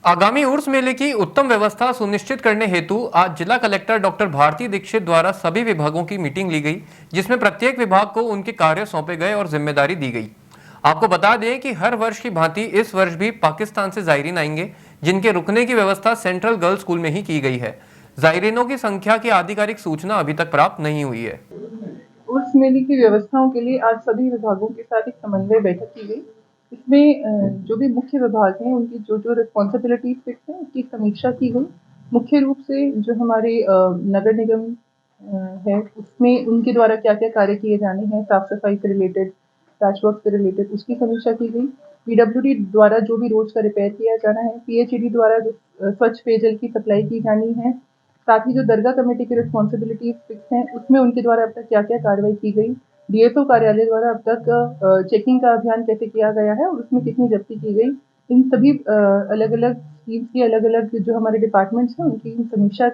आगामी उर्स मेले की उत्तम व्यवस्था सुनिश्चित करने हेतु आज जिला कलेक्टर डॉक्टर भारती दीक्षित द्वारा सभी विभागों की मीटिंग ली गई, जिसमें प्रत्येक विभाग को उनके कार्य सौंपे गए और जिम्मेदारी दी गई। आपको बता दें कि हर वर्ष की भांति इस वर्ष भी पाकिस्तान से जायरीन आएंगे, जिनके रुकने की व्यवस्था सेंट्रल गर्ल्स स्कूल में ही की गई है। जायरीनों की संख्या की आधिकारिक सूचना अभी तक प्राप्त नहीं हुई है। उर्स मेले की व्यवस्थाओं के लिए आज सभी विभागों के साथ एक समन्वय बैठक की गई। इसमें जो भी मुख्य विभाग हैं उनकी जो रिस्पॉन्सिबिलिटीज फिक्स हैं उसकी समीक्षा की गई। मुख्य रूप से जो हमारे नगर निगम है उसमें उनके द्वारा क्या क्या कार्य किए जाने हैं, साफ सफाई से रिलेटेड, पैचवर्क से रिलेटेड, उसकी समीक्षा की गई। पीडब्ल्यूडी द्वारा जो भी रोड्स का रिपेयर किया जाना है, पीएचईडी द्वारा जो स्वच्छ पेयजल की सप्लाई की जानी है, साथ ही जो दरगाह कमेटी की रिस्पॉन्सिबिलिटीज फिक्स हैं उसमें उनके द्वारा अब तक क्या क्या कार्रवाई की गई, डीएफओ कार्यालय द्वारा अब तक चेकिंग का अभियान कैसे किया गया है और उसमें कितनी जब्ती की गई, इन सभी अलग अलग स्कीम्स की अलग अलग जो हमारे डिपार्टमेंट्स हैं उनकी समीक्षा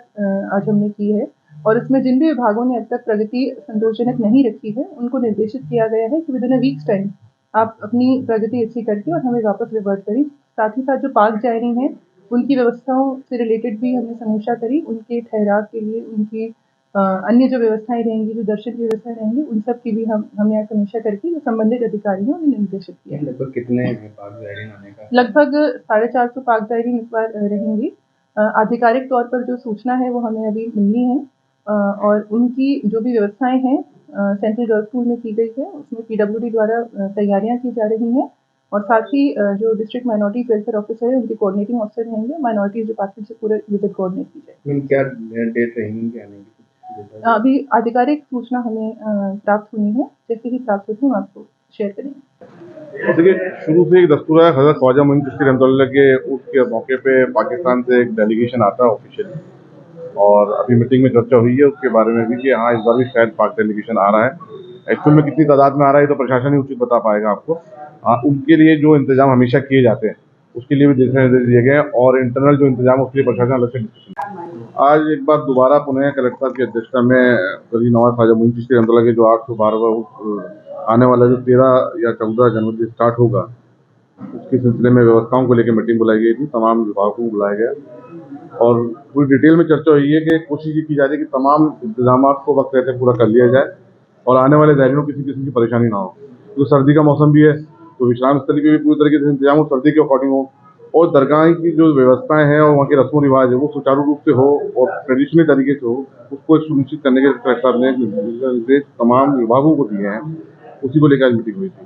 आज हमने की है। और इसमें जिन भी विभागों ने अब तक प्रगति संतोषजनक नहीं रखी है उनको निर्देशित किया गया है कि विदिन अ वीक्स टाइम आप अपनी प्रगति अच्छी करके और हमें वापस रिवर्ट करें। साथ ही साथ जो पार्क जायरीन है उनकी व्यवस्थाओं से रिलेटेड भी हमने समीक्षा करी, उनके ठहराव के लिए उनकी अन्य जो व्यवस्थाएं रहेंगी, जो दर्शन की व्यवस्थाएं रहेंगी, उन सब की भी हमने यहाँ समीक्षा करके जो संबंधित अधिकारी हैं उन्हें निर्देशित किया। लगभग कितने पार्क जायरीन आने का? लगभग 450 पार्क जायरीन इस बार रहेंगी। आधिकारिक तौर पर जो सूचना है वो हमें अभी मिलनी है और उनकी जो भी व्यवस्थाएं हैं सेंट्रल गर्ल्स स्कूल में की गई है उसमें पीडब्ल्यूडी द्वारा तैयारियां की जा रही हैं और साथ ही जो डिस्ट्रिक्ट माइनॉरिटी वेलफेयर ऑफिसर है उनके कोऑर्डिनेटिंग ऑफिसर रहेंगे, माइनॉरिटीज डिपार्टमेंट से पूरे विजिट कोऑर्डिनेट की जाएगी। क्या डेट रहेंगी आने की? अभी आधिकारिक सूचना हमें प्राप्त हुई है, जैसे ही प्राप्त होती है हम आपको शेयर करेंगे। देखिए, शुरू से एक दस्तूर है, हज़रत ख्वाजा मोइन चिश्ती रहमतुल्लाह के उर्स के मौके पे पाकिस्तान से एक डेलीगेशन आता है ऑफिशियली, और अभी मीटिंग में चर्चा हुई है उसके बारे में भी कि हाँ इस बार भी शायद पाक डेलीगेशन आ रहा है। एक्चुअल में कितनी तादाद में आ रहा है तो प्रशासन ही उचित बता पाएगा आपको। उनके लिए जो इंतजाम हमेशा किए जाते हैं उसके लिए भी दिशा निर्देश दिए गए हैं और इंटरनल जो इंतजाम उसके लिए प्रशासन अलग से डिस्कशन। आज एक बार दोबारा पुनः कलेक्टर साहब की अध्यक्षता में गली नवाज ख्वाजा मोइन चिश्ती रहमतुल्लाह के जो 812 आने वाला जो 13 या 14 जनवरी से स्टार्ट होगा उसके सिलसिले में व्यवस्थाओं को लेकर मीटिंग बुलाई गई थी, तमाम विभागों को बुलाया गया और पूरी डिटेल में चर्चा हुई है कि कोशिश ये की जा रही है कि तमाम इंतजाम को वक्त रहते पूरा कर लिया जाए और आने वाले जायरीनों को किसी किस्म की परेशानी ना हो। तो सर्दी का मौसम भी है तो विश्राम स्थली पे भी पूरी तरीके से इंतजाम हो, सर्दी के अकॉर्डिंग हो और दरगाह की जो व्यवस्थाएं हैं और वहाँ के रस्म रिवाज है वो सुचारू रूप से हो और ट्रेडिशनल तरीके से हो, उसको सुनिश्चित करने के कलेक्टर साहब ने निर्देश तमाम विभागों को दिए हैं। उसी को लेकर मीटिंग हुई थी।